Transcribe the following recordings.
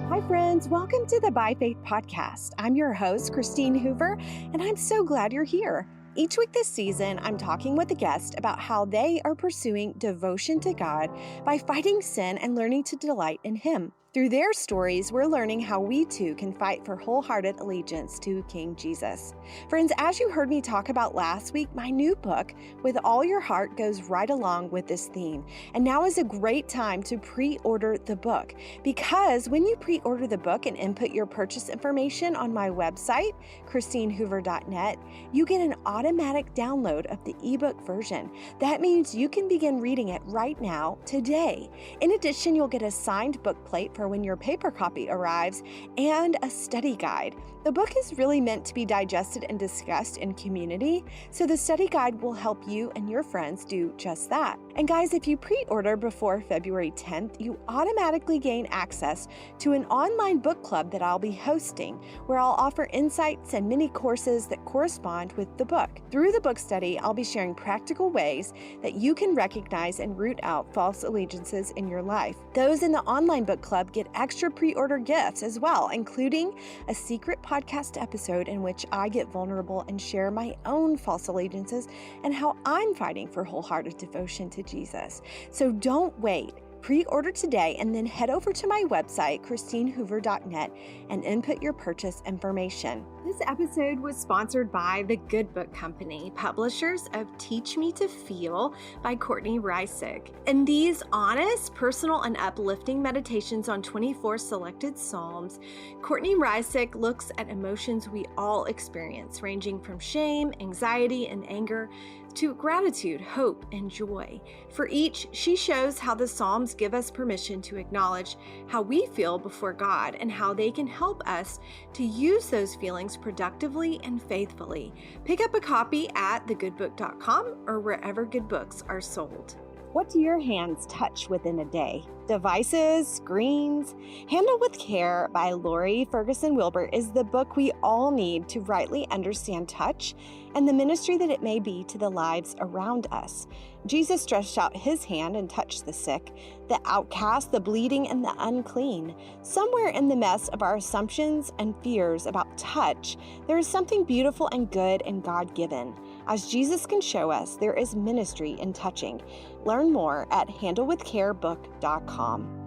Hi, friends. Welcome to the By Faith podcast. I'm your host, Christine Hoover, and I'm so glad you're here. Each week this season, I'm talking with a guest about how they are pursuing devotion to God by fighting sin and learning to delight in Him. Through their stories, we're learning how we too can fight for wholehearted allegiance to King Jesus. Friends, as you heard me talk about last week, my new book, With All Your Heart, goes right along with this theme. And now is a great time to pre-order the book, because when you pre-order the book and input your purchase information on my website, christinehoover.net, you get an automatic download of the ebook version. That means you can begin reading it right now, today. In addition, you'll get a signed book plate for when your paper copy arrives and a study guide. The book is really meant to be digested and discussed in community, so the study guide will help you and your friends do just that. And guys, if you pre-order before February 10th, you automatically gain access to an online book club that I'll be hosting, where I'll offer insights and mini courses that correspond with the book. Through the book study, I'll be sharing practical ways that you can recognize and root out false allegiances in your life. Those in the online book club get extra pre-order gifts as well, including a secret podcast episode in which I get vulnerable and share my own false allegiances and how I'm fighting for wholehearted devotion to Jesus. So don't wait. Pre-order today and then head over to my website, christinehoover.net, and input your purchase information. This episode was sponsored by the Good Book Company, publishers of Teach Me to Feel by Courtney Reissig. In these honest, personal, and uplifting meditations on 24 selected Psalms, Courtney Reissig looks at emotions we all experience, ranging from shame, anxiety, and anger to gratitude, hope, and joy. For each, she shows how the Psalms give us permission to acknowledge how we feel before God and how they can help us to use those feelings productively and faithfully. Pick up a copy at thegoodbook.com or wherever good books are sold. What do your hands touch within a day? Devices, screens. Handle with Care by Lori Ferguson Wilbur is the book we all need to rightly understand touch and the ministry that it may be to the lives around us. Jesus stretched out his hand and touched the sick, the outcast, the bleeding, and the unclean. Somewhere in the mess of our assumptions and fears about touch, there is something beautiful and good and God-given. As Jesus can show us, there is ministry in touching. Learn more at handlewithcarebook.com.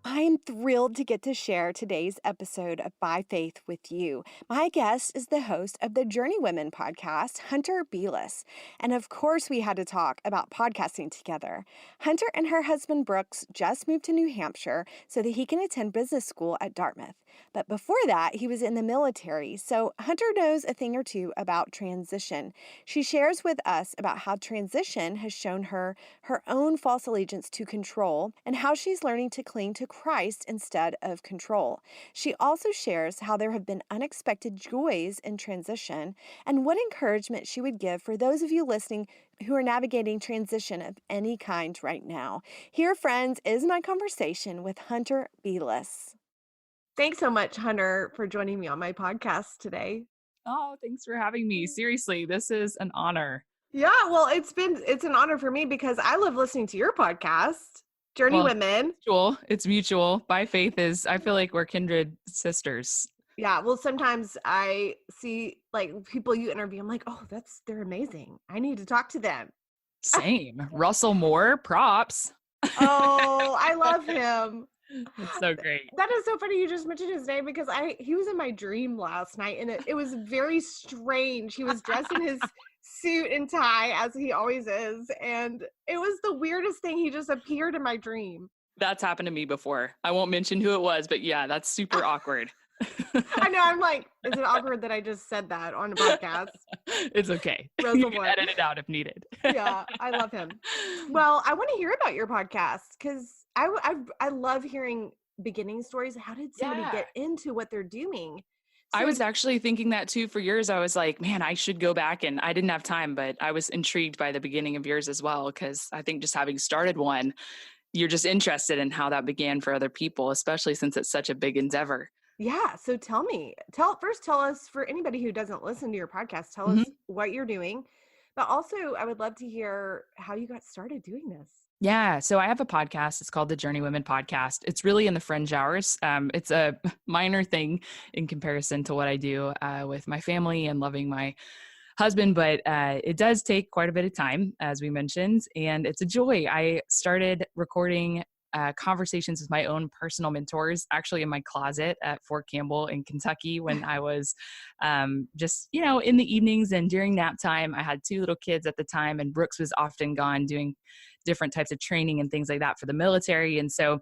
I am thrilled to get to share today's episode of By Faith with you. My guest is the host of the Journey Women podcast, Hunter Beless. And of course, we had to talk about podcasting together. Hunter and her husband Brooks just moved to New Hampshire so that he can attend business school at Dartmouth. But before that, he was in the military, so Hunter knows a thing or two about transition. She shares with us about how transition has shown her her own false allegiance to control and how she's learning to cling to Christ instead of control. She also shares how there have been unexpected joys in transition and what encouragement she would give for those of you listening who are navigating transition of any kind right now. Here, friends, is my conversation with Hunter Beless. Thanks so much, Hunter, for joining me on my podcast today. Oh, thanks for having me. Seriously, this is an honor. Yeah, well, it's an honor for me because I love listening to your podcast, Journey Women. It's mutual. By Faith I feel like we're kindred sisters. Yeah, well, sometimes I see like people you interview, I'm like, oh, they're amazing. I need to talk to them. Same. Russell Moore, props. Oh, I love him. It's so great. That is so funny you just mentioned his name because he was in my dream last night and it was very strange. He was dressed in his suit and tie as he always is, and it was the weirdest thing. He just appeared in my dream. That's happened to me before. I won't mention who it was, but yeah, that's super awkward. I know. I'm like, is it awkward that I just said that on a podcast? It's okay. You can edit it out if needed. Yeah, I love him. Well, I want to hear about your podcast because I love hearing beginning stories. How did somebody get into what they're doing? So I was actually thinking that too for yours. I was like, man, I should go back, and I didn't have time, but I was intrigued by the beginning of yours as well, because I think just having started one, you're just interested in how that began for other people, especially since it's such a big endeavor. Yeah. So tell us, for anybody who doesn't listen to your podcast, tell us what you're doing, but also I would love to hear how you got started doing this. Yeah. So I have a podcast. It's called the Journey Women Podcast. It's really in the fringe hours. It's a minor thing in comparison to what I do with my family and loving my husband, but it does take quite a bit of time, as we mentioned, and it's a joy. I started recording conversations with my own personal mentors actually in my closet at Fort Campbell in Kentucky when I was just, in the evenings and during nap time. I had two little kids at the time, and Brooks was often gone doing different types of training and things like that for the military. And so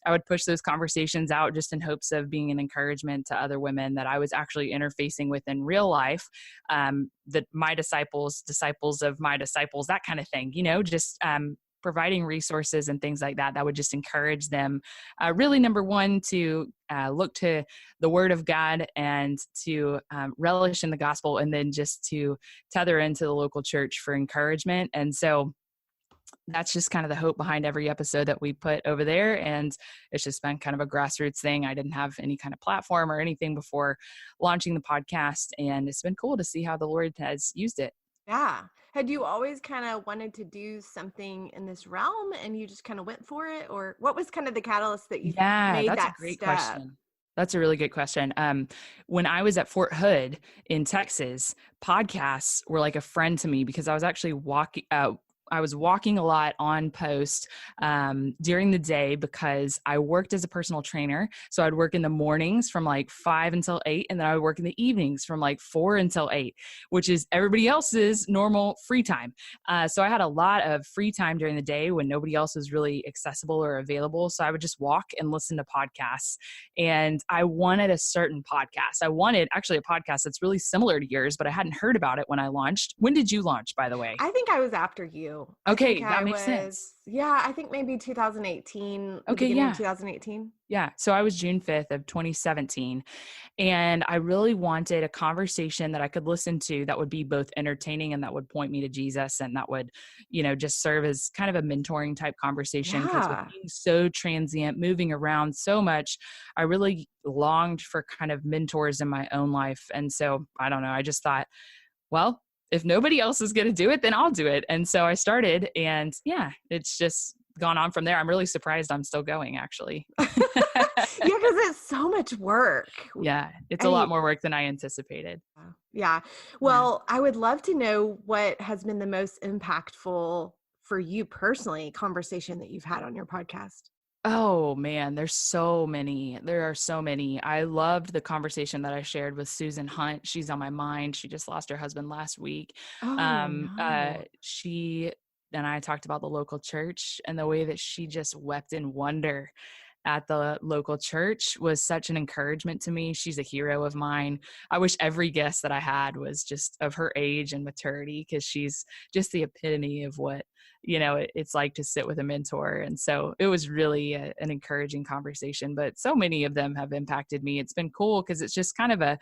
I would push those conversations out just in hopes of being an encouragement to other women that I was actually interfacing with in real life, that my disciples of my disciples, that kind of thing, just providing resources and things like that that would just encourage them. Really, number one, to look to the Word of God and to relish in the gospel, and then just to tether into the local church for encouragement. And so that's just kind of the hope behind every episode that we put over there. And it's just been kind of a grassroots thing. I didn't have any kind of platform or anything before launching the podcast. And it's been cool to see how the Lord has used it. Yeah. Had you always kind of wanted to do something in this realm and you just kind of went for it? Or what was kind of the catalyst that you Yeah, made that's a that great step? question. That's a really good question. When I was at Fort Hood in Texas, podcasts were like a friend to me because I was actually I was walking a lot on post during the day because I worked as a personal trainer. So I'd work in the mornings from like 5 until 8, and then I would work in the evenings from like 4 until 8, which is everybody else's normal free time. So I had a lot of free time during the day when nobody else was really accessible or available. So I would just walk and listen to podcasts. And I wanted a certain podcast. I wanted actually a podcast that's really similar to yours, but I hadn't heard about it when I launched. When did you launch, by the way? I think I was after you. I think Okay, that I makes was, sense. yeah, I think maybe 2018, the Okay, beginning of yeah. 2018. Yeah. So I was June 5th of 2017. And I really wanted a conversation that I could listen to that would be both entertaining and that would point me to Jesus, and that would, just serve as kind of a mentoring type conversation. Because with Yeah. being so transient, moving around so much, I really longed for kind of mentors in my own life. And so I don't know, I just thought, well, if nobody else is going to do it, then I'll do it. And so I started, and yeah, it's just gone on from there. I'm really surprised I'm still going, actually. Yeah, because it's so much work. Yeah, it's a lot I more work than I anticipated. Yeah. Yeah. Well, I would love to know what has been the most impactful for you personally conversation that you've had on your podcast. Oh man, there's so many. There are so many. I loved the conversation that I shared with Susan Hunt. She's on my mind. She just lost her husband last week. Oh, no. She and I talked about the local church and the way that she just wept in wonder at the local church was such an encouragement to me. She's a hero of mine. I wish every guest that I had was just of her age and maturity, because she's just the epitome of what, it's like to sit with a mentor. And so it was really an encouraging conversation, but so many of them have impacted me. It's been cool because it's just kind of a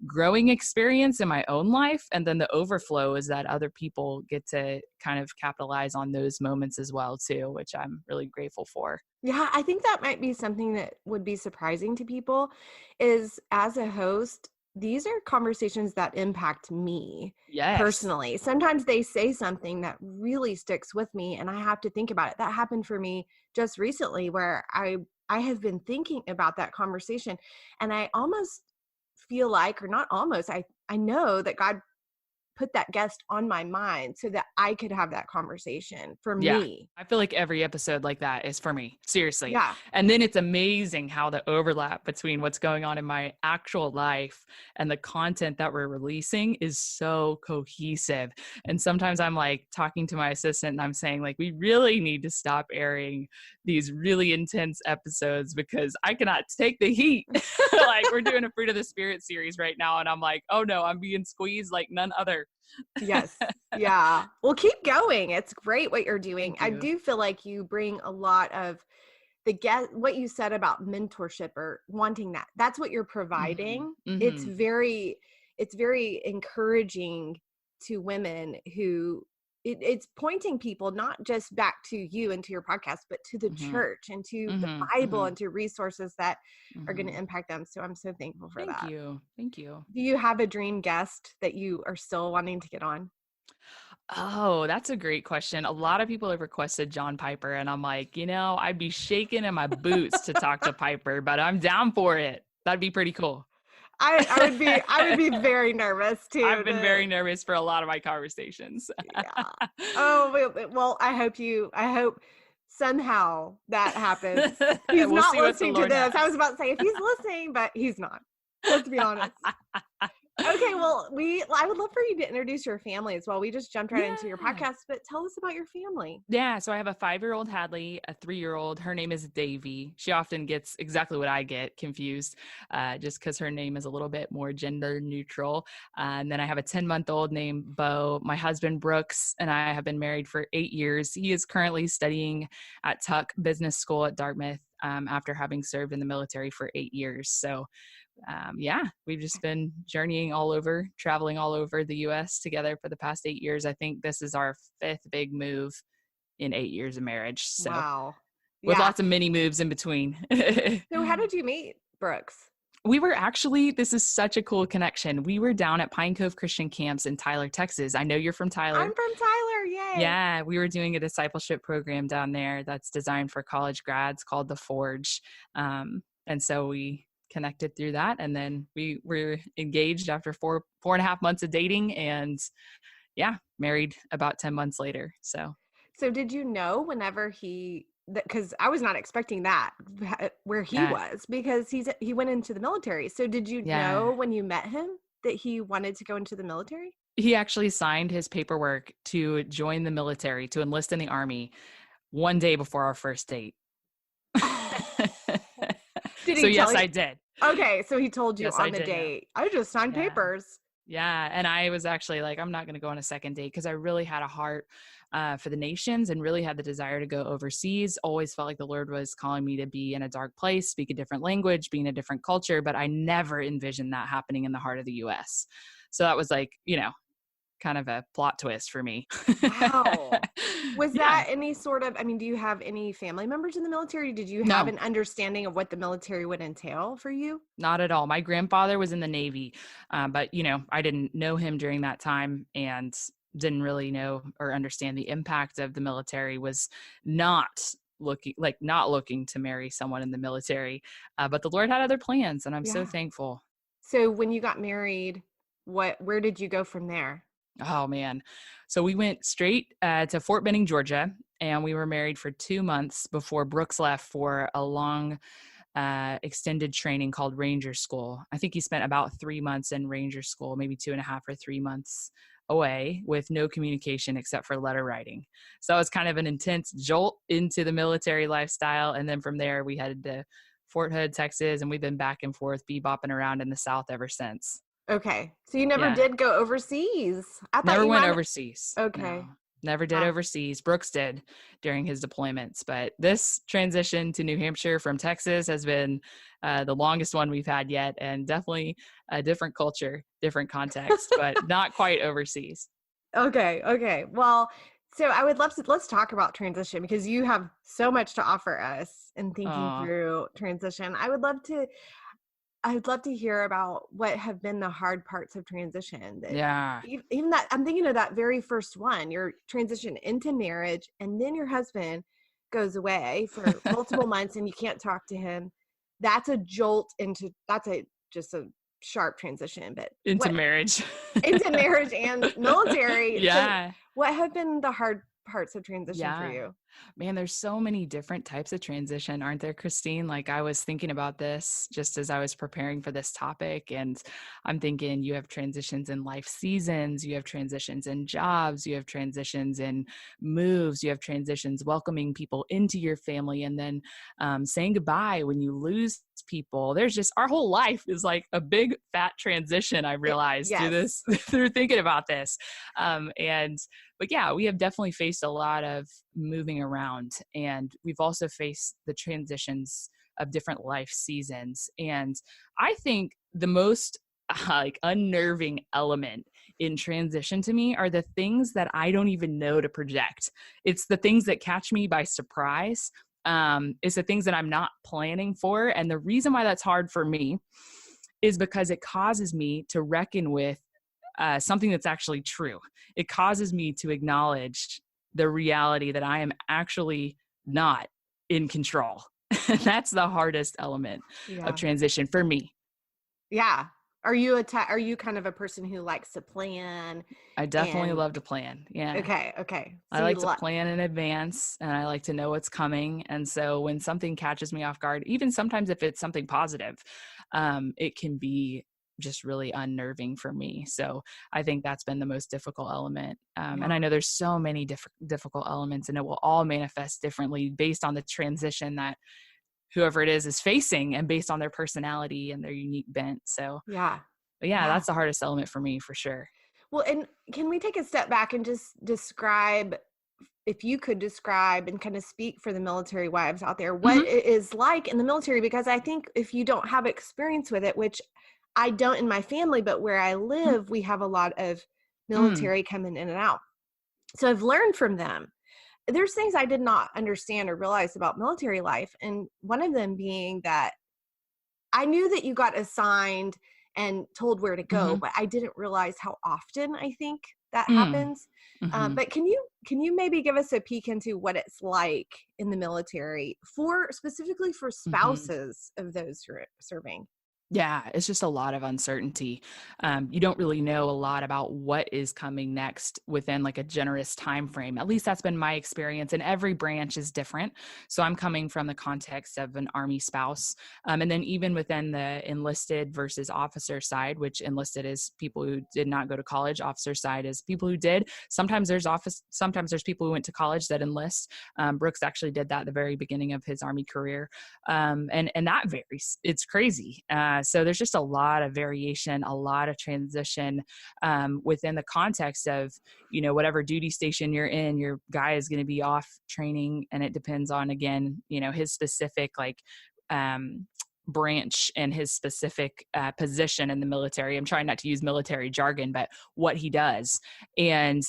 growing experience in my own life. And then the overflow is that other people get to kind of capitalize on those moments as well too, which I'm really grateful for. Yeah, I think that might be something that would be surprising to people is as a host, these are conversations that impact me Yes. personally. Sometimes they say something that really sticks with me and I have to think about it. That happened for me just recently where I have been thinking about that conversation and I almost feel like or not almost I know that God put that guest on my mind so that I could have that conversation for Yeah. me. I feel like every episode like that is for me, seriously. Yeah. And then it's amazing how the overlap between what's going on in my actual life and the content that we're releasing is so cohesive. And sometimes I'm like talking to my assistant and I'm saying, like, we really need to stop airing these really intense episodes because I cannot take the heat. Like, we're doing a Fruit of the Spirit series right now. And I'm like, oh no, I'm being squeezed like none other. Yes. Yeah. Well, keep going. It's great what you're doing. Thank I you. do feel like you bring a lot of the get what you said about mentorship or wanting that. That's what you're Hmm. providing. It's Hmm. very encouraging to women who it's pointing people not just back to you and to your podcast, but to the Hmm. church and to the Hmm. Bible Hmm. and to resources that are going to Hmm. impact them. So I'm so thankful for Thank that. you. Thank you. Do you have a dream guest that you are still wanting to get on? Oh, that's a great question. A lot of people have requested John Piper, and I'm like, I'd be shaking in my boots to talk to Piper, but I'm down for it. That'd be pretty cool. I would be very nervous too. I've been very nervous for a lot of my conversations. Yeah. Oh, well, I hope somehow that happens. He's We'll not see what the listening to Lord this. I has. was about to say if he's listening, but he's not. Let's be honest. Okay, well, I would love for you to introduce your family as well. We just jumped right into your Yeah. podcast, but tell us about your family. Yeah, so I have a 5-year-old Hadley, a 3-year-old. Her name is Davy. She often gets exactly what I get confused, just because her name is a little bit more gender neutral. And then I have a 10-month-old named Bo. My husband Brooks and I have been married for 8 years. He is currently studying at Tuck Business School at Dartmouth after having served in the military for 8 years. So yeah, we've just been journeying all over, traveling all over the U.S. together for the past 8 years. I think this is our 5th big move in 8 years of marriage. So Wow. with Yeah. lots of mini moves in between. So how did you meet Brooks? We were actually, this is such a cool connection. We were down at Pine Cove Christian Camps in Tyler, Texas. I know you're from Tyler. I'm from Tyler. Yay. Yeah, we were doing a discipleship program down there that's designed for college grads called The Forge. And so we connected through that. And then we were engaged after 4.5 months of dating, and yeah, married about 10 months later. So did you know whenever because I was not expecting that where he yeah, was, because he went into the military. So did you yeah. know when you met him that he wanted to go into the military? He actually signed his paperwork to join the military, to enlist in the Army one day before our first date. Did he So tell yes, you? I did. Okay, so he told you Yes, on I the did know. date. I just signed Yeah. papers. Yeah. And I was actually like, I'm not going to go on a second date, because I really had a heart for the nations and really had the desire to go overseas. Always felt like the Lord was calling me to be in a dark place, speak a different language, be in a different culture, but I never envisioned that happening in the heart of the US. So that was like, kind of a plot twist for me. Wow. Was Yeah. that any sort of, do you have any family members in the military? Did you have No. an understanding of what the military would entail for you? Not at all. My grandfather was in the Navy, but I didn't know him during that time and didn't really know or understand the impact of the military. Was not looking to marry someone in the military, but the Lord had other plans, and I'm so Yeah. thankful. So when you got married, where did you go from there? Oh man. So we went straight to Fort Benning, Georgia, and we were married for 2 months before Brooks left for a long extended training called Ranger School. I think he spent about 3 months in Ranger School, maybe 2.5 or 3 months away, with no communication except for letter writing. So it was kind of an intense jolt into the military lifestyle. And then from there, we headed to Fort Hood, Texas, and we've been back and forth, bebopping around in the South ever since. Okay. So you never Yeah. did go overseas. I thought Never you went might. overseas. Okay. No, never did Wow. overseas. Brooks did during his deployments, but this transition to New Hampshire from Texas has been the longest one we've had yet, and definitely a different culture, different context, but not quite overseas. Okay. Well, so I would love to, let's talk about transition, because you have so much to offer us in thinking through transition. I'd love to hear about what have been the hard parts of transition. Yeah. Even that, I'm thinking of that very first one, your transition into marriage, and then your husband goes away for multiple months and you can't talk to him. That's a jolt just a sharp transition, but Into marriage. into marriage and military. Yeah. So what have been the hard parts of transition for you? Man, there's so many different types of transition, aren't there, Christine? Like, I was thinking about this just as I was preparing for this topic, and I'm thinking you have transitions in life seasons, you have transitions in jobs, you have transitions in moves, you have transitions welcoming people into your family, and then saying goodbye when you lose people. There's just, our whole life is like a big fat transition, I realized Yes. through thinking about this. But yeah, we have definitely faced a lot of moving around, and we've also faced the transitions of different life seasons. And I think the most unnerving element in transition to me are the things that I don't even know to project. It's the things that catch me by surprise. It's the things that I'm not planning for. And the reason why that's hard for me is because it causes me to reckon with something that's actually true. It causes me to acknowledge the reality that I am actually not in control. That's the hardest element of Yeah. transition for me. Yeah. Are you kind of a person who likes to plan I definitely and love to plan. Yeah. okay. I So you like to like plan in advance and I like to know what's coming. And so when something catches me off guard, even sometimes if it's something positive, it can be just really unnerving for me. So I think that's been the most difficult element. And I yeah. know there's so many difficult elements and it will all manifest differently based on the transition that whoever it is facing and based on their personality and their unique bent. So, Yeah. but yeah, Yeah. that's the hardest element for me for sure. Well, and can we take a step back and just describe, if you could describe and kind of speak for the military wives out there, what Hmm. it is like in the military? Because I think if you don't have experience with it, which I don't in my family, but where I live, we have a lot of Mm, military coming in and out. So I've learned from them. There's things I did not understand or realize about military life. And one of them being that I knew that you got assigned and told where to go, hmm but I didn't realize how often I think that mm, happens. hmm But can you maybe give us a peek into what it's like in the military for specifically for hmm spouses of those who are serving? Yeah, it's just a lot of uncertainty. You don't really know a lot about what is coming next within like a generous time frame. At least that's been my experience, and every branch is different. So I'm coming from the context of an Army spouse, and then even within the enlisted versus officer side, which enlisted is people who did not go to college. Officer side is people who did. Sometimes there's people who went to college that enlist. Brooks actually did that at the very beginning of his Army career, and that varies. It's crazy. So there's just a lot of variation, a lot of transition within the context of whatever duty station you're in. Your guy is going to be off training, and it depends on again his specific branch and his specific position in the military. I'm trying not to use military jargon, but what he does. And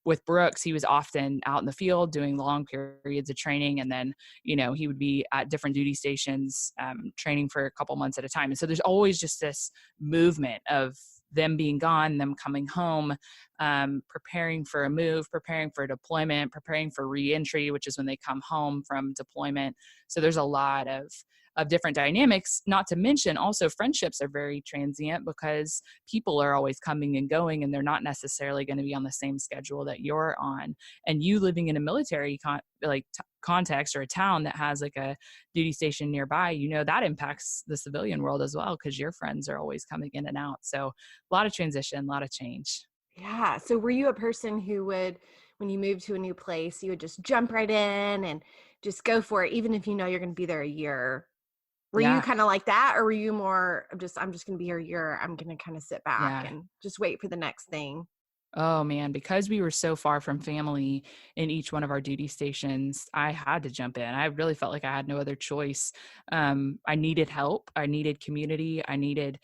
with Brooks, he was often out in the field doing long periods of training. And then, he would be at different duty stations, training for a couple months at a time. And so there's always just this movement of them being gone, them coming home, preparing for a move, preparing for deployment, preparing for reentry, which is when they come home from deployment. So there's a lot of different dynamics, not to mention also friendships are very transient because people are always coming and going and they're not necessarily going to be on the same schedule that you're on. And you living in a military context or a town that has like a duty station nearby, that impacts the civilian world as well because your friends are always coming in and out. So a lot of transition, a lot of change. Yeah. So were you a person who would, when you moved to a new place, you would just jump right in and just go for it, even if you know you're going to be there a year? Were you Yeah. kind of like that, or were you more of just, I'm just going to be here a year. I'm going to kind of sit back Yeah. and just wait for the next thing? Oh man, because we were so far from family in each one of our duty stations, I had to jump in. I really felt like I had no other choice. I needed help. I needed community. I needed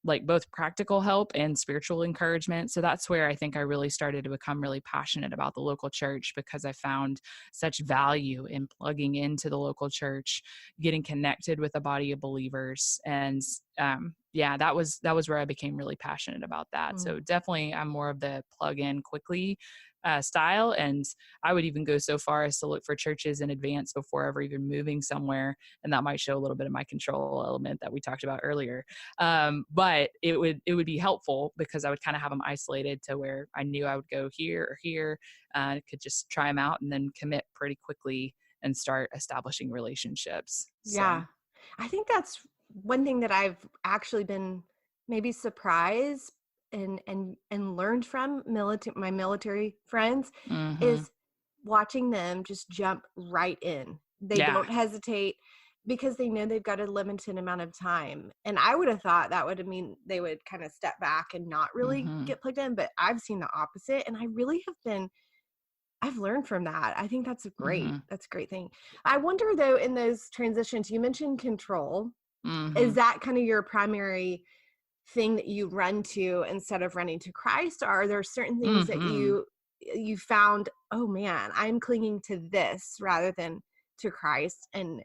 like both practical help and spiritual encouragement. So that's where I think I really started to become really passionate about the local church because I found such value in plugging into the local church, getting connected with a body of believers, and yeah, that was where I became really passionate about that. Mm. So definitely I'm more of the plug in quickly style. And I would even go so far as to look for churches in advance before ever even moving somewhere. And that might show a little bit of my control element that we talked about earlier. But it would be helpful because I would kind of have them isolated to where I knew I would go here or here, could just try them out and then commit pretty quickly and start establishing relationships. So, Yeah. I think that's one thing that I've actually been maybe surprised and learned from my military friends mhm. is watching them just jump right in. They Yeah. don't hesitate because they know they've got a limited amount of time. And I would have thought that would mean they would kind of step back and not really Mhm. get plugged in, but I've seen the opposite, and I've learned from that. I think that's great. Mhm. That's a great thing. I wonder though, in those transitions, you mentioned control. Is Mhm. that kind of your primary thing that you run to instead of running to Christ? Or are there certain things that Mhm. you found, oh man, I'm clinging to this rather than to Christ? And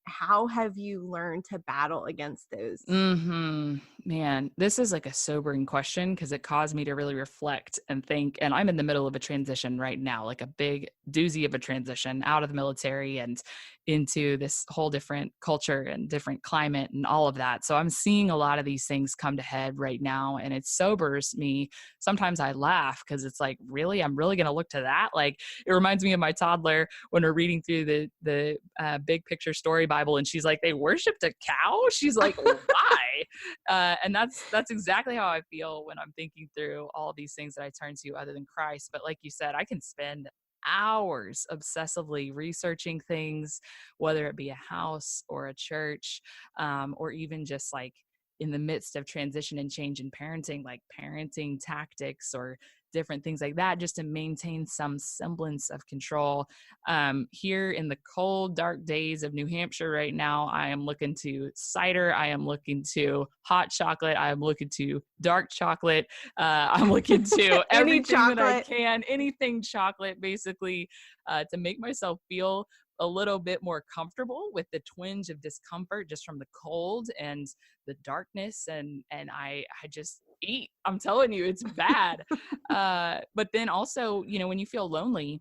how have you learned to battle against those? Mhm. Man, this is like a sobering question because it caused me to really reflect and think. And I'm in the middle of a transition right now, like a big doozy of a transition out of the military and into this whole different culture and different climate and all of that. So I'm seeing a lot of these things come to head right now, and it sobers me. Sometimes I laugh because it's like, really, I'm really going to look to that. Like, it reminds me of my toddler when we're reading through the big picture story Bible, and she's like, they worshipped a cow. She's like, why? And that's exactly how I feel when I'm thinking through all these things that I turn to other than Christ. But like you said, I can spend hours obsessively researching things, whether it be a house or a church, or even just like in the midst of transition and change in parenting, like parenting tactics or different things like that, just to maintain some semblance of control. Here in the cold, dark days of New Hampshire right now, I am looking to cider. I am looking to hot chocolate. I am looking to dark chocolate. I'm looking to everything that I can, anything chocolate, basically, to make myself feel a little bit more comfortable with the twinge of discomfort just from the cold and the darkness. And I just eat. I'm telling you, it's bad. But then also, when you feel lonely,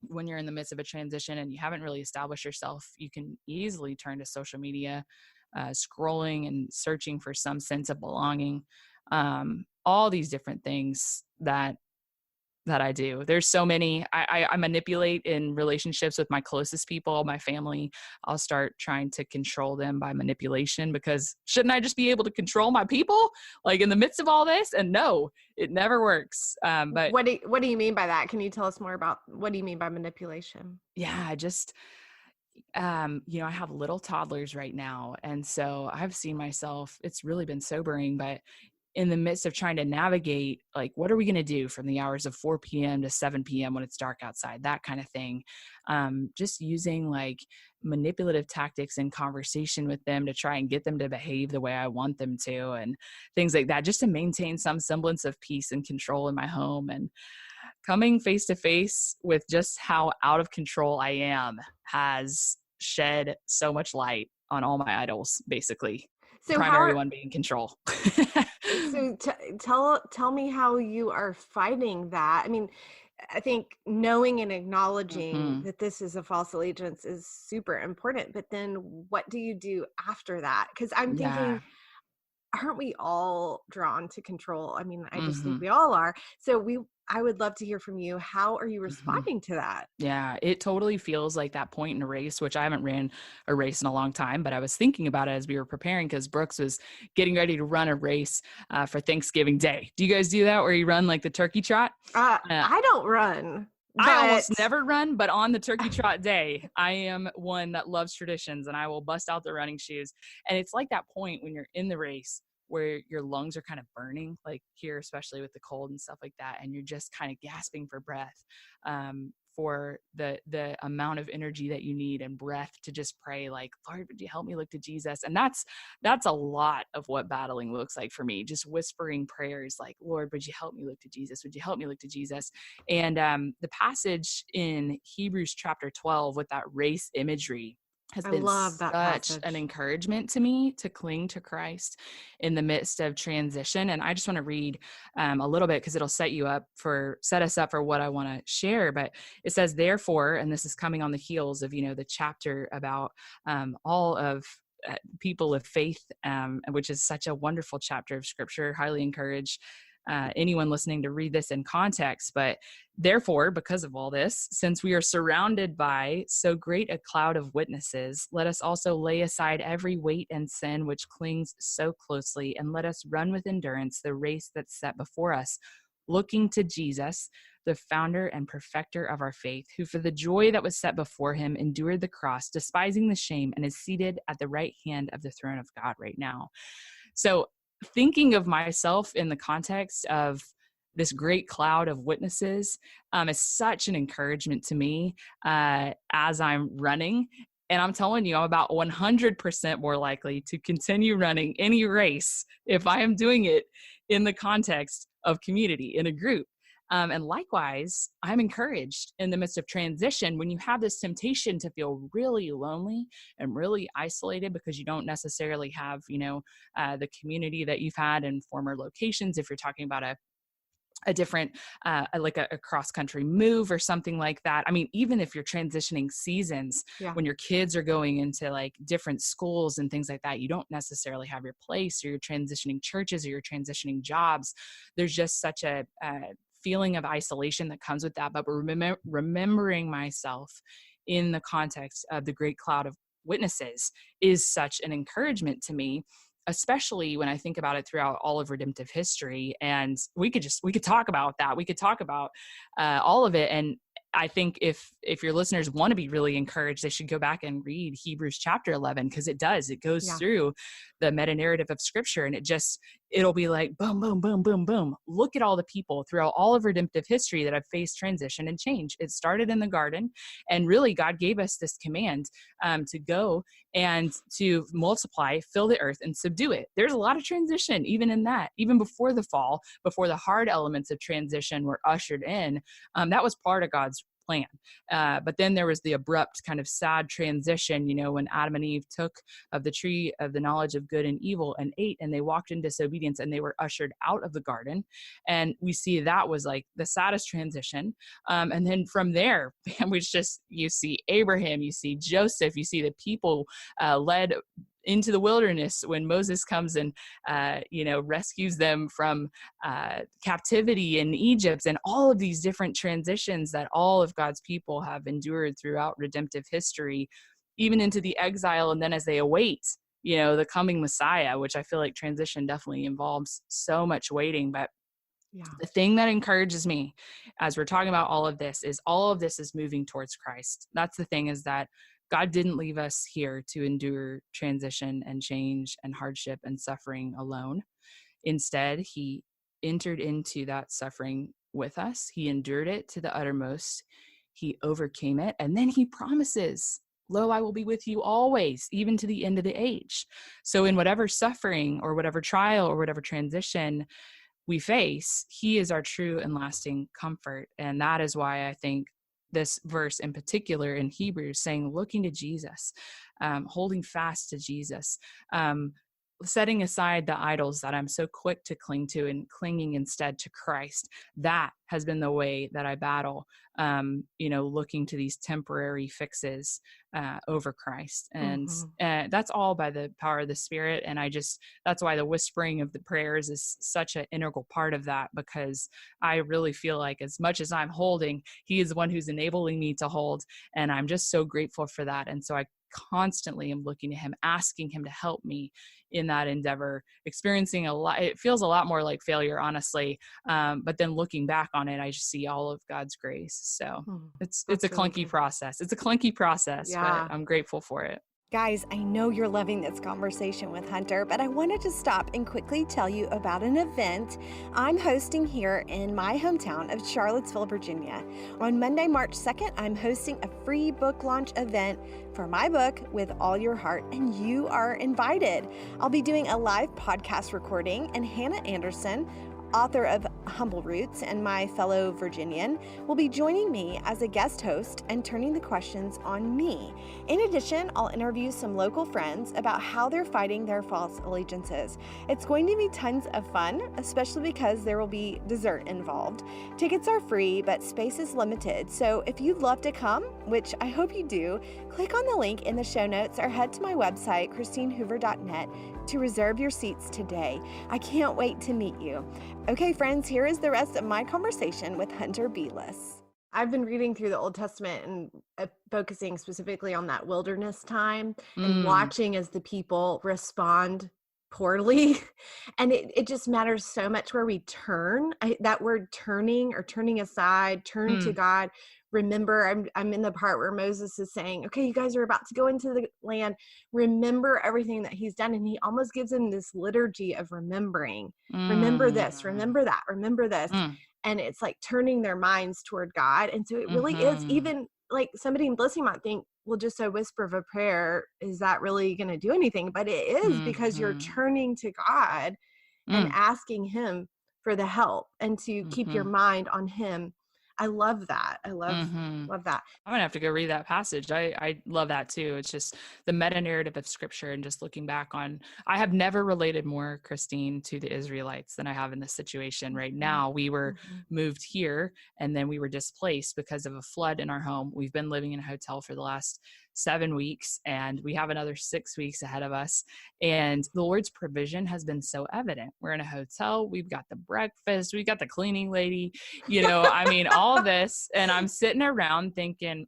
when you're in the midst of a transition and you haven't really established yourself, you can easily turn to social media, scrolling and searching for some sense of belonging. All these different things that I do. There's so many. I manipulate in relationships with my closest people, my family. I'll start trying to control them by manipulation, because shouldn't I just be able to control my people, like in the midst of all this? And no, it never works. But what do you mean by that? Can you tell us more about what do you mean by manipulation? Yeah, just I have little toddlers right now, and so I've seen myself. It's really been sobering, but in the midst of trying to navigate, like, what are we going to do from the hours of 4 p.m. to 7 p.m. when it's dark outside, that kind of thing. Just using like manipulative tactics in conversation with them to try and get them to behave the way I want them to, and things like that, just to maintain some semblance of peace and control in my home. And coming face to face with just how out of control I am has shed so much light on all my idols, basically. So the primary one being control. So tell me how you are fighting that. I mean, I think knowing and acknowledging that this is a false allegiance is super important, but then what do you do after that? Because I'm thinking, aren't we all drawn to control? I mean, I just think we all are. So I would love to hear from you. How are you responding to that? Yeah, it totally feels like that point in a race, which I haven't ran a race in a long time, but I was thinking about it as we were preparing, because Brooks was getting ready to run a race for Thanksgiving Day. Do you guys do that where you run like the turkey trot? I don't run. I almost never run, but on the turkey trot day, I am one that loves traditions, and I will bust out the running shoes. And it's like that point when you're in the race where your lungs are kind of burning, like here, especially with the cold and stuff like that. And you're just kind of gasping for breath, for the amount of energy that you need and breath to just pray, like, Lord, would you help me look to Jesus? And that's a lot of what battling looks like for me. Just whispering prayers like, Lord, would you help me look to Jesus? Would you help me look to Jesus? And the passage in Hebrews chapter 12 with that race imagery has been such an encouragement to me to cling to Christ in the midst of transition. And I just want to read a little bit, because it'll set us up for what I want to share. But it says, therefore, and this is coming on the heels of, the chapter about all of people of faith, which is such a wonderful chapter of scripture. Highly encourage anyone listening to read this in context. But therefore, because of all this, since we are surrounded by so great a cloud of witnesses, let us also lay aside every weight and sin which clings so closely, and let us run with endurance the race that's set before us, looking to Jesus, the founder and perfecter of our faith, who for the joy that was set before him endured the cross, despising the shame, and is seated at the right hand of the throne of God right now. So thinking of myself in the context of this great cloud of witnesses is such an encouragement to me as I'm running. And I'm telling you, I'm about 100% more likely to continue running any race if I am doing it in the context of community, in a group. And likewise, I'm encouraged in the midst of transition when you have this temptation to feel really lonely and really isolated because you don't necessarily have, the community that you've had in former locations. If you're talking about a different like a cross country move or something like that. I mean, even if you're transitioning seasons, Yeah. when your kids are going into like different schools and things like that, you don't necessarily have your place, or you're transitioning churches, or you're transitioning jobs. There's just such a feeling of isolation that comes with that. But remembering myself in the context of the great cloud of witnesses is such an encouragement to me, especially when I think about it throughout all of redemptive history. And we could talk about that. We could talk about all of it. And I think if your listeners want to be really encouraged, they should go back and read Hebrews chapter 11, because it goes Yeah. through the meta narrative of scripture, and it'll be like boom, boom, boom, boom, boom. Look at all the people throughout all of redemptive history that have faced transition and change. It started in the garden, and really God gave us this command to go and to multiply, fill the earth, and subdue it. There's a lot of transition even in that, even before the fall, before the hard elements of transition were ushered in. That was part of God's plan. But then there was the abrupt kind of sad transition, when Adam and Eve took of the tree of the knowledge of good and evil and ate, and they walked in disobedience, and they were ushered out of the garden. And we see that was like the saddest transition. And then from there, you see Abraham, you see Joseph, you see the people led into the wilderness when Moses comes and, rescues them from captivity in Egypt, and all of these different transitions that all of God's people have endured throughout redemptive history, even into the exile. And then as they await, the coming Messiah, which I feel like transition definitely involves so much waiting. But Yeah. the thing that encourages me as we're talking about all of this is moving towards Christ. That's the thing, is that God didn't leave us here to endure transition and change and hardship and suffering alone. Instead, he entered into that suffering with us. He endured it to the uttermost. He overcame it. And then he promises, "Lo, I will be with you always, even to the end of the age." So in whatever suffering or whatever trial or whatever transition we face, he is our true and lasting comfort. And that is why I think this verse in particular in Hebrews, saying, looking to Jesus, holding fast to Jesus, setting aside the idols that I'm so quick to cling to and clinging instead to Christ. That has been the way that I battle, looking to these temporary fixes over Christ. And that's all by the power of the Spirit. And that's why the whispering of the prayers is such an integral part of that, because I really feel like as much as I'm holding, he is the one who's enabling me to hold. And I'm just so grateful for that. And so I constantly am looking to him, asking him to help me in that endeavor, experiencing a lot. It feels a lot more like failure, honestly. But then looking back on it, I just see all of God's grace. So it's a clunky process. It's a clunky process, but I'm grateful for it. Guys, I know you're loving this conversation with Hunter, but I wanted to stop and quickly tell you about an event I'm hosting here in my hometown of Charlottesville, Virginia. On Monday, March 2nd, I'm hosting a free book launch event for my book, With All Your Heart, and you are invited. I'll be doing a live podcast recording, and Hannah Anderson, author of Humble Roots and my fellow Virginian, will be joining me as a guest host and turning the questions on me. In addition, I'll interview some local friends about how they're fighting their false allegiances. It's going to be tons of fun, especially because there will be dessert involved. Tickets are free, but space is limited. So if you'd love to come, which I hope you do, click on the link in the show notes or head to my website, christinehoover.net, to reserve your seats today. I can't wait to meet you. Okay, friends, here is the rest of my conversation with Hunter Beless. I've been reading through the Old Testament and focusing specifically on that wilderness time and watching as the people respond poorly. And it just matters so much where we turn. That word turning or turning aside, turn to God. Remember, I'm in the part where Moses is saying, okay, you guys are about to go into the land. Remember everything that he's done. And he almost gives them this liturgy of remembering. Remember this, remember that, remember this. And it's like turning their minds toward God. And so it really is, even like somebody listening might think, well, just a whisper of a prayer, is that really going to do anything? But it is, because you're turning to God and asking him for the help and to keep your Mhm. mind on him. I love that. Mhm. Love that. I'm gonna have to go read that passage. I love that too. It's just the meta narrative of scripture and just looking back on. I have never related more, Christine, to the Israelites than I have in this situation right Mhm. now. We were Mhm. moved here and then we were displaced because of a flood in our home. We've been living in a hotel for the last 7 weeks and we have another 6 weeks ahead of us. And the Lord's provision has been so evident. We're in a hotel, we've got the breakfast, we got the cleaning lady, I mean, all this. And I'm sitting around thinking,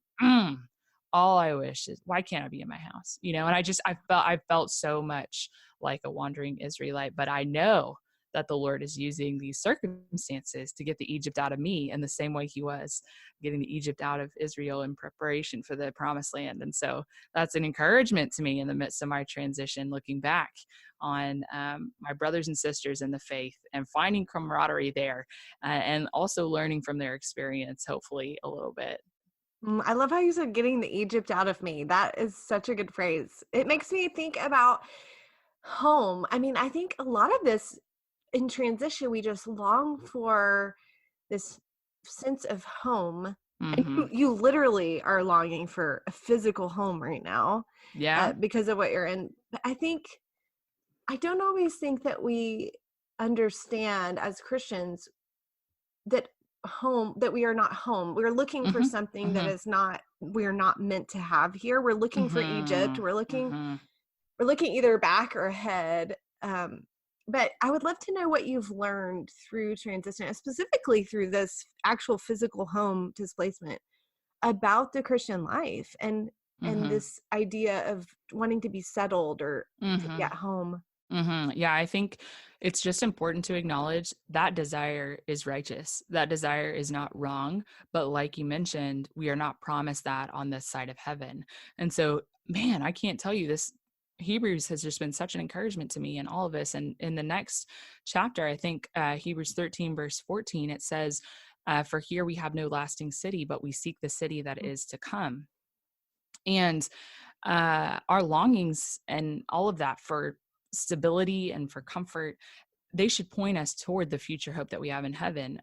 all I wish is, why can't I be in my house? And I felt so much like a wandering Israelite, but I know that the Lord is using these circumstances to get the Egypt out of me in the same way he was getting the Egypt out of Israel in preparation for the promised land. And so that's an encouragement to me in the midst of my transition, looking back on my brothers and sisters in the faith and finding camaraderie there, and also learning from their experience, hopefully a little bit. I love how you said getting the Egypt out of me. That is such a good phrase. It makes me think about home. I mean, I think a lot of this in transition, we just long for this sense of home. And you, Hmm. you literally are longing for a physical home right now, Yeah. because of what you're in. But I don't always think that we understand as Christians that that we are not home. We're looking for Hmm. something that Hmm. is not, we're not meant to have here. We're looking for Egypt. Hmm. We're Hmm. looking either back or ahead. But I would love to know what you've learned through transition, specifically through this actual physical home displacement, about the Christian life and Hmm. this idea of wanting to be settled or to be Hmm. at home. Yeah, I think it's just important to acknowledge that desire is righteous. That desire is not wrong. But like you mentioned, we are not promised that on this side of heaven. And so, man, I can't tell you this. Hebrews has just been such an encouragement to me in all of this. And in the next chapter, I think Hebrews 13, verse 14, it says, for here we have no lasting city, but we seek the city that is to come. And our longings and all of that for stability and for comfort, they should point us toward the future hope that we have in heaven.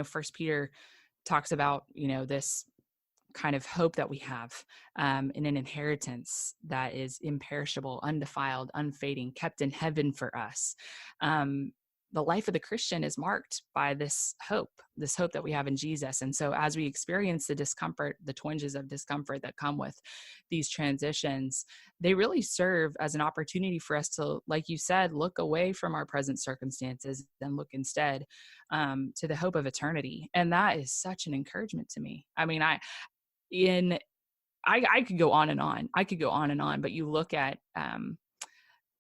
First Peter talks about, this kind of hope that we have, in an inheritance that is imperishable, undefiled, unfading, kept in heaven for us. The life of the Christian is marked by this hope that we have in Jesus. And so as we experience the discomfort, the twinges of discomfort that come with these transitions, they really serve as an opportunity for us to, like you said, look away from our present circumstances and look instead, to the hope of eternity. And that is such an encouragement to me. I mean, in I could go on and on. I could go on and on, but you look at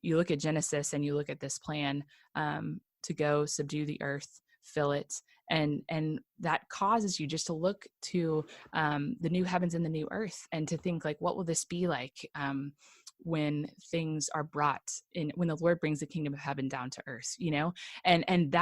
Genesis and you look at this plan, to go subdue the earth, fill it, and that causes you just to look to, the new heavens and the new earth, and to think like, what will this be like, when things are brought in, when the Lord brings the kingdom of heaven down to earth, and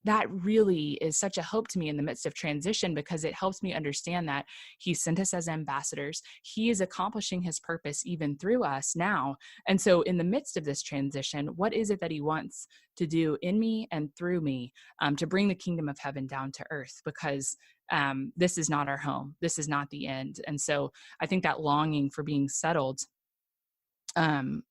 that really is such a hope to me in the midst of transition, because it helps me understand that he sent us as ambassadors. He is accomplishing his purpose even through us now. And so in the midst of this transition, what is it that he wants to do in me and through me, to bring the kingdom of heaven down to earth? Because this is not our home. This is not the end. And so I think that longing for being settled, um,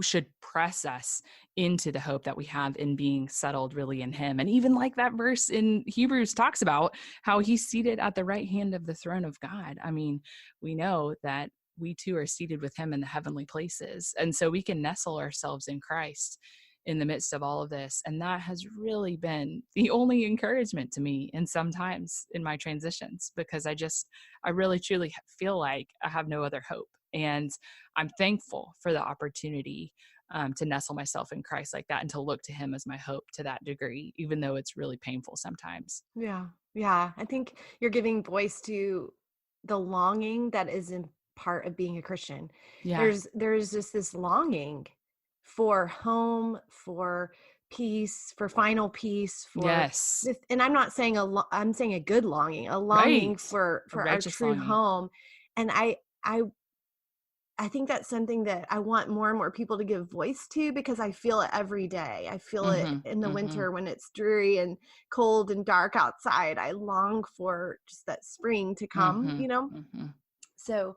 should press us into the hope that we have in being settled really in him. And even like that verse in Hebrews talks about how he's seated at the right hand of the throne of God. I mean, we know that we too are seated with him in the heavenly places. And so we can nestle ourselves in Christ in the midst of all of this. And that has really been the only encouragement to me in sometimes in my transitions, because I really truly feel like I have no other hope. And I'm thankful for the opportunity, to nestle myself in Christ like that and to look to him as my hope to that degree, even though it's really painful sometimes. Yeah. Yeah. I think you're giving voice to the longing that is in part of being a Christian. Yeah. There's just this longing for home, for peace, for final peace, for Yes. this. And I'm not saying I'm saying a good longing, a longing Right. for A our righteous true longing. home. And I I think that's something that I want more and more people to give voice to, because I feel it every day. I feel it Mhm, in the mhm, winter when it's dreary and cold and dark outside. I long for just that spring to come, mhm, you know? mhm, So,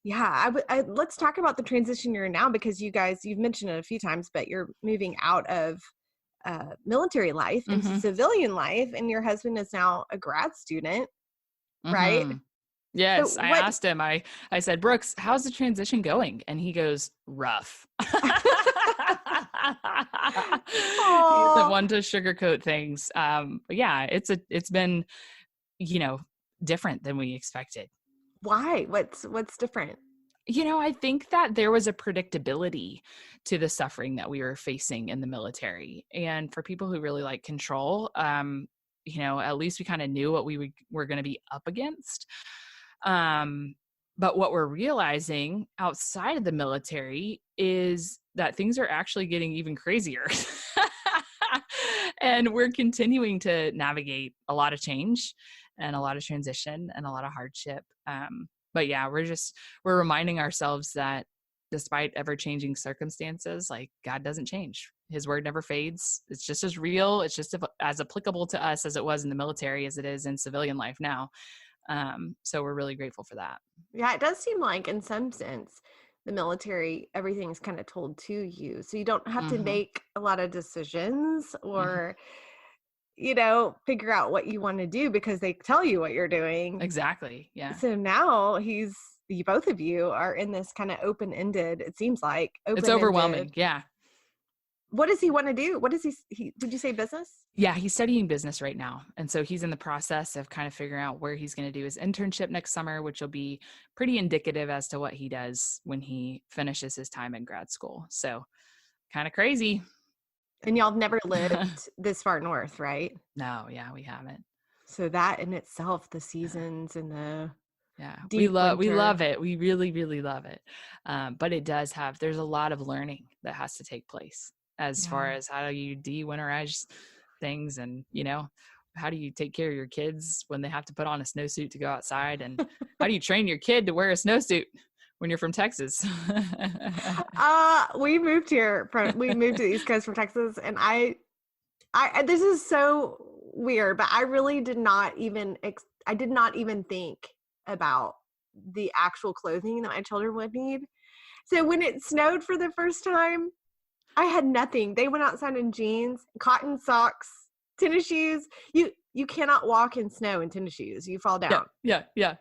yeah, let's talk about the transition you're in now, because you've mentioned it a few times, but you're moving out of military life into mhm, civilian life, and your husband is now a grad student, right? mhm. So, Yes, I what? asked him, I said, "Brooks, how's the transition going?" And he goes, "Rough." He isn't Oh, one to sugarcoat things. But yeah, it's been, you know, different than we expected. why? What's different? I think that there was a predictability to the suffering that we were facing in the military. And for people who really like control, at least we kind of knew what were going to be up against. Um, but what we're realizing outside of the military is that things are actually getting even crazier. And we're continuing to navigate a lot of change and a lot of transition and a lot of hardship. But yeah, we're reminding ourselves that despite ever changing circumstances, like God doesn't change. His word never fades. It's just as real. It's just as applicable to us as it was in the military as it is in civilian life now. So we're really grateful for that. Yeah, it does seem like in some sense the military, everything's kind of told to you. So you don't have to Hmm. make a lot of decisions Hmm. or, figure out what you want to do, because they tell you what you're doing. Exactly. Yeah. So now you both of you are in this kind of open-ended, it seems like It's open-ended. overwhelming. Yeah. What does he want to do? What does did you say business? Yeah, he's studying business right now. And so he's in the process of kind of figuring out where he's going to do his internship next summer, which will be pretty indicative as to what he does when he finishes his time in grad school. So kind of crazy. And y'all have never lived this far north, right? No, yeah, we haven't. So that in itself, the Yeah. seasons and the Yeah, we deep love we winter. love it. We really, really love it. But there's a lot of learning that has to take place as far Yeah. as how do you de-winterize things, and how do you take care of your kids when they have to put on a snowsuit to go outside, and how do you train your kid to wear a snowsuit when you're from Texas? We moved to the East Coast from Texas, and this is so weird, but I really did not even I did not even think about the actual clothing that my children would need. So when it snowed for the first time, I had nothing. They went outside in jeans, cotton socks, tennis shoes. You cannot walk in snow in tennis shoes. You fall Yeah, down, yeah, yeah,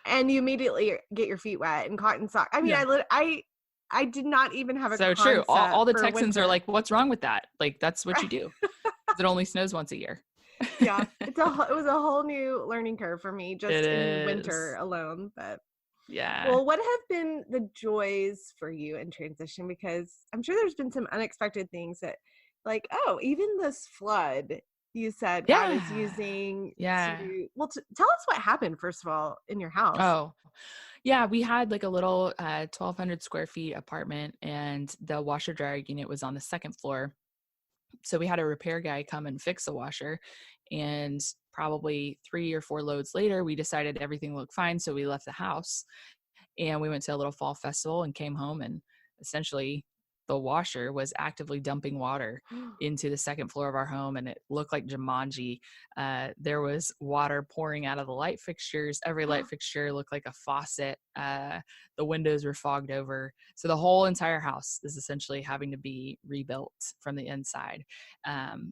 and you immediately get your feet wet in cotton socks. I mean, yeah. I did not even have a So true. All concept the for Texans are winter. like, "What's wrong with that?" Like, that's what you Right? do. 'Cause it only snows once a year. Yeah, it was a whole new learning curve for me It just in winter is. alone. But Yeah. well, what have been the joys for you in transition? Because I'm sure there's been some unexpected things that, like, oh, even this flood, you said God is Yeah. using Yeah. to, well, tell us what happened, first of all, in your house. Oh, yeah, we had like a little 1,200 square feet apartment, and the washer dryer unit was on the second floor. So we had a repair guy come and fix the washer. And probably 3 or 4 loads later, we decided everything looked fine. So we left the house and we went to a little fall festival and came home, and essentially the washer was actively dumping water into the second floor of our home, and it looked like Jumanji. There was water pouring out of the light fixtures. Every light fixture looked like a faucet. The windows were fogged over, so the whole entire house is essentially having to be rebuilt from the inside.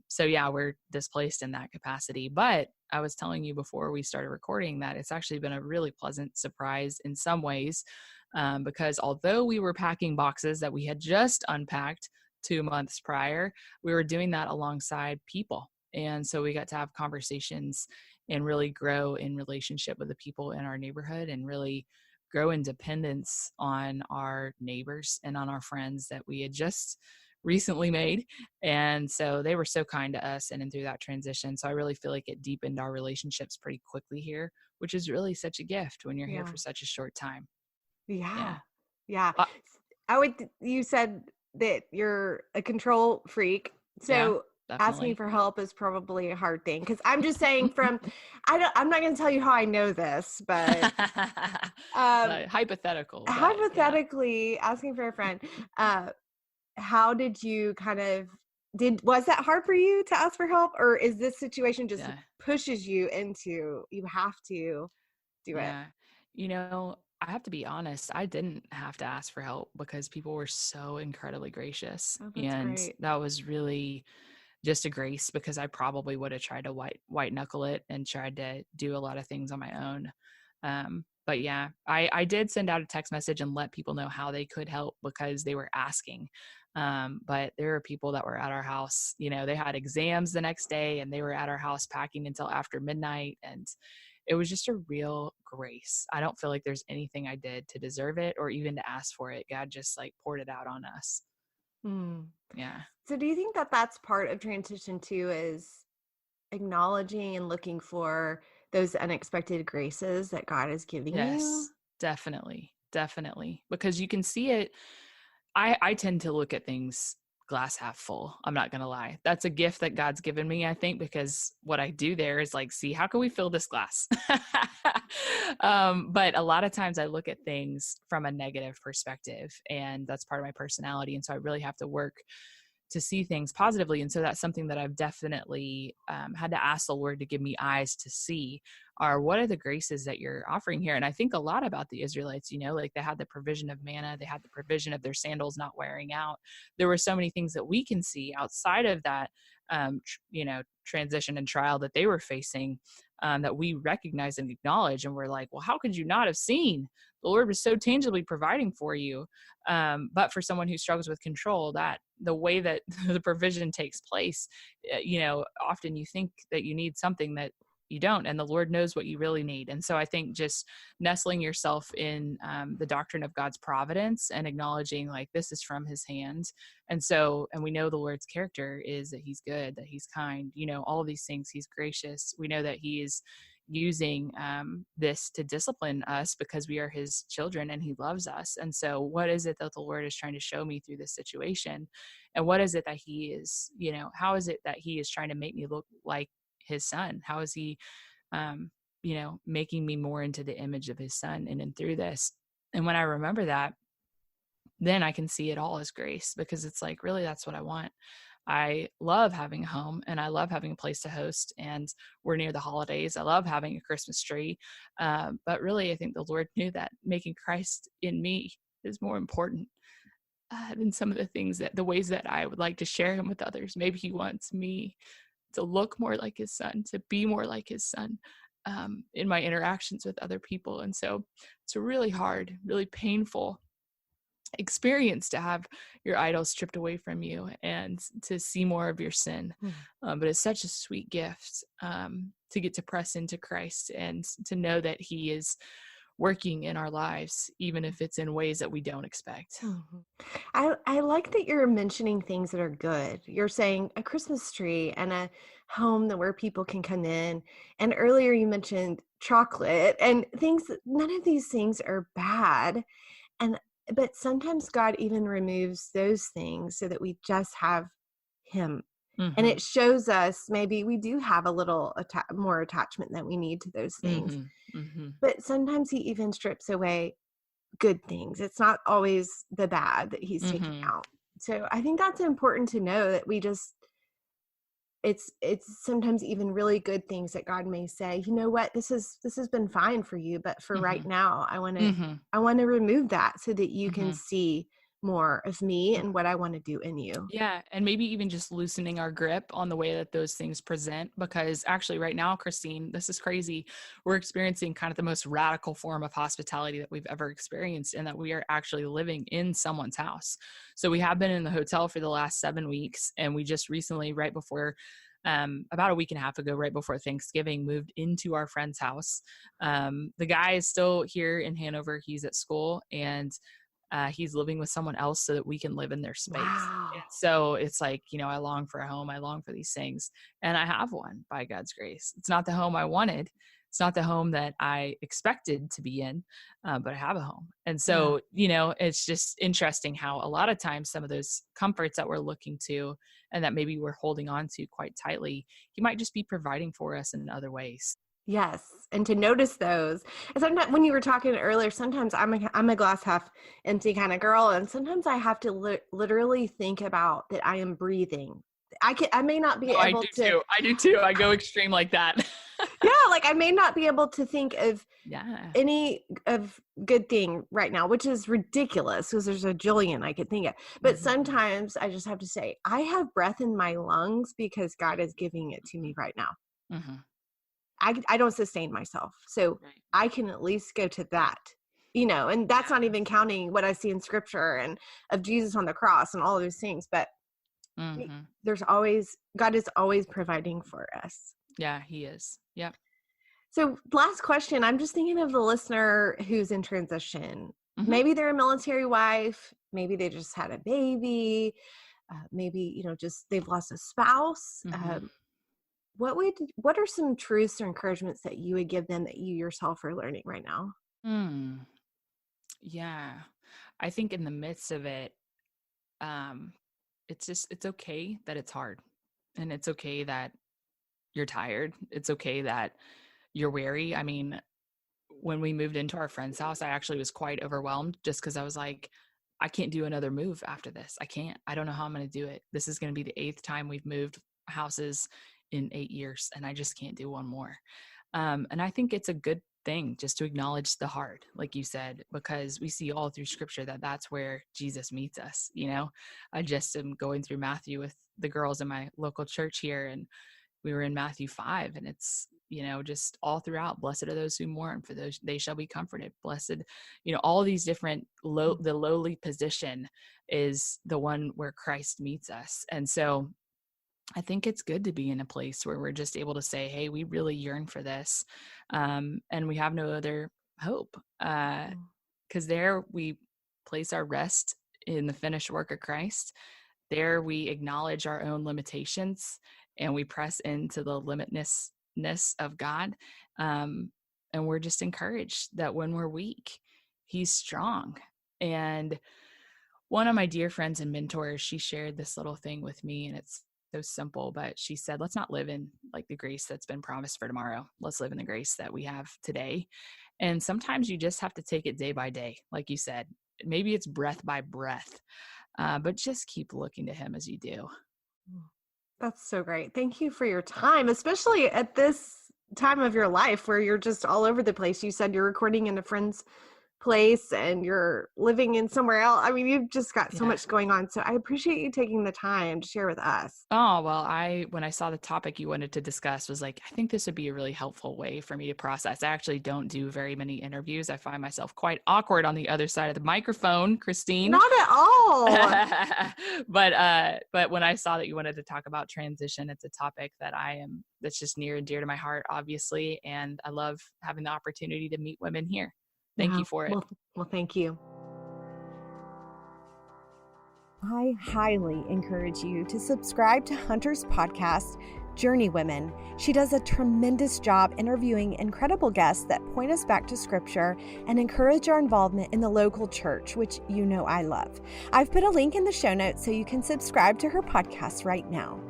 So yeah, we're displaced in that capacity. But I was telling you before we started recording that it's actually been a really pleasant surprise in some ways, because although we were packing boxes that we had just unpacked 2 months prior, we were doing that alongside people. And so we got to have conversations and really grow in relationship with the people in our neighborhood, and really grow in dependence on our neighbors and on our friends that we had just recently made. And so they were so kind to us and through that transition. So I really feel like it deepened our relationships pretty quickly here, which is really such a gift when you're here Yeah. for such a short time. Yeah. Yeah. Yeah. Uh, You said that you're a control freak. yeah. So asking definitely. for help is probably a hard thing. Cause I'm just saying I'm not going to tell you how I know this, but, um, But hypothetical, but yeah. hypothetically asking for a friend, uh, how did you kind of was that hard for you to ask for help, or is this situation just Yeah. pushes you into you have to do it? Yeah. I have to be honest, I didn't have to ask for help because people were so incredibly gracious. Oh, that's And great. that was really just a grace because I probably would have tried to white knuckle it and tried to do a lot of things on my own. But yeah, I did send out a text message and let people know how they could help because they were asking. But there are people that were at our house, they had exams the next day and they were at our house packing until after midnight. And it was just a real grace. I don't feel like there's anything I did to deserve it or even to ask for it. God just like poured it out on us. Mm. Yeah. So do you think that that's part of transition too, is acknowledging and looking for those unexpected graces that God is giving you? Yes, definitely. Definitely. Because you can see it. I tend to look at things glass half full. I'm not going to lie. That's a gift that God's given me, I think, because what I do there is like, see, how can we fill this glass? But a lot of times I look at things from a negative perspective, and that's part of my personality. And so I really have to work to see things positively. And so that's something that I've definitely had to ask the Lord to give me eyes to see are what are the graces that you're offering here. And I think a lot about the Israelites, like they had the provision of manna, they had the provision of their sandals not wearing out. There were so many things that we can see outside of that, transition and trial that they were facing, that we recognize and acknowledge. And we're like, well, how could you not have seen? The Lord was so tangibly providing for you. But for someone who struggles with control, that the way that the provision takes place, often you think that you need something that you don't, and the Lord knows what you really need. And so I think just nestling yourself in the doctrine of God's providence and acknowledging like this is from his hands. And we know the Lord's character is that he's good, that he's kind, all of these things, he's gracious. We know that he is using this to discipline us because we are his children and he loves us. And so what is it that the Lord is trying to show me through this situation? And what is it that he is, how is it that he is trying to make me look like his son? How is he, making me more into the image of his son and through this? And when I remember that, then I can see it all as grace, because it's like, really, that's what I want. I love having a home and I love having a place to host, and we're near the holidays. I love having a Christmas tree. But really, I think the Lord knew that making Christ in me is more important than some of the ways that I would like to share him with others. Maybe he wants me to look more like his son, to be more like his son, in my interactions with other people. And so it's a really hard, really painful experience to have your idols stripped away from you and to see more of your sin. But it's such a sweet gift, to get to press into Christ and to know that he is working in our lives, even if it's in ways that we don't expect. Mhm. I like that you're mentioning things that are good. You're saying a Christmas tree and a home that where people can come in. And earlier you mentioned chocolate and things. None of these things are bad. And but sometimes God even removes those things so that we just have him. And Mm-hmm. it shows us maybe we do have a little more attachment that we need to those things. Mm-hmm. Mm-hmm. But sometimes he even strips away good things. It's not always the bad that he's taking Mm-hmm. out. So I think that's important to know that we just it's sometimes even really good things that God may say, you know what, this has been fine for you, but for right Mm-hmm. now, Mm-hmm. I want to remove that so that you can Mm-hmm. see more of me and what I want to do in you. Yeah, and maybe even just loosening our grip on the way that those things present, because actually right now, Christine, this is crazy. We're experiencing kind of the most radical form of hospitality that we've ever experienced, and that we are actually living in someone's house. So we have been in the hotel for the last 7 weeks, and we just recently, right before about a week and a half ago, right before Thanksgiving, moved into our friend's house. The guy is still here in Hanover. He's at school, and he's living with someone else so that we can live in their space. Wow. And so it's like, I long for a home. I long for these things. And I have one by God's grace. It's not the home I wanted. It's not the home that I expected to be in, but I have a home. And Yeah. so, it's just interesting how a lot of times some of those comforts that we're looking to and that maybe we're holding on to quite tightly, he might just be providing for us in other ways. Yes, and to notice those. And sometimes when you were talking earlier, sometimes I'm a glass half empty kind of girl, and sometimes I have to literally think about that I am breathing. I may not be No, I able do to. too. I do too. I go extreme like that. Yeah, like I may not be able to think of Yeah. any of good thing right now, which is ridiculous because there's a jillion I could think of. But sometimes I just have to say, I have breath in my lungs because God is giving it to me right now. Mm-hmm. I don't sustain myself. So Right. I can at least go to that, and that's not even counting what I see in scripture and of Jesus on the cross and all those things. But Mm-hmm. God is always providing for us. Yeah, he is. Yep. So last question, I'm just thinking of the listener who's in transition. Mm-hmm. Maybe they're a military wife. Maybe they just had a baby. Maybe, just they've lost a spouse. Mm-hmm. What are some truths or encouragements that you would give them that you yourself are learning right now? Yeah. I think in the midst of it, it's okay that it's hard, and it's okay that you're tired. It's okay that you're weary. I mean, when we moved into our friend's house, I actually was quite overwhelmed just because I was like, I can't do another move after this. I can't. I don't know how I'm going to do it. This is going to be the 8th time we've moved houses in 8 years, and I just can't do one more. And I think it's a good thing just to acknowledge the hard, like you said, because we see all through scripture that that's where Jesus meets us. I just am going through Matthew with the girls in my local church here, and we were in Matthew 5, and it's, just all throughout, blessed are those who mourn, for those they shall be comforted. Blessed, all these different the lowly position is the one where Christ meets us. And so I think it's good to be in a place where we're just able to say, hey, we really yearn for this. And we have no other hope. Because there we place our rest in the finished work of Christ. There we acknowledge our own limitations and we press into the limitlessness of God. And we're just encouraged that when we're weak, he's strong. And one of my dear friends and mentors, she shared this little thing with me, and it's so simple, but she said, let's not live in like the grace that's been promised for tomorrow. Let's live in the grace that we have today. And sometimes you just have to take it day by day. Like you said, maybe it's breath by breath, but just keep looking to him as you do. That's so great. Thank you for your time, especially at this time of your life where you're just all over the place. You said you're recording in a friend's place and you're living in somewhere else. I mean, you've just got so much going on. So I appreciate you taking the time to share with us. Oh, well, when I saw the topic you wanted to discuss, was like, I think this would be a really helpful way for me to process. I actually don't do very many interviews. I find myself quite awkward on the other side of the microphone, Christine. Not at all. But when I saw that you wanted to talk about transition, it's a topic that's just near and dear to my heart, obviously. And I love having the opportunity to meet women here. Thank you for it. Well, thank you. I highly encourage you to subscribe to Hunter's podcast, Journey Women. She does a tremendous job interviewing incredible guests that point us back to scripture and encourage our involvement in the local church, which I love. I've put a link in the show notes so you can subscribe to her podcast right now.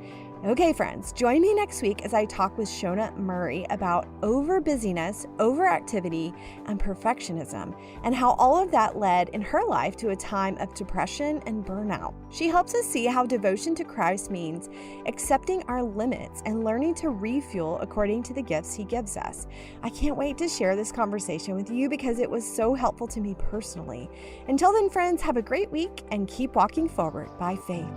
Okay, friends, join me next week as I talk with Shona Murray about over-busyness, overactivity, and perfectionism, and how all of that led in her life to a time of depression and burnout. She helps us see how devotion to Christ means accepting our limits and learning to refuel according to the gifts he gives us. I can't wait to share this conversation with you because it was so helpful to me personally. Until then, friends, have a great week and keep walking forward by faith.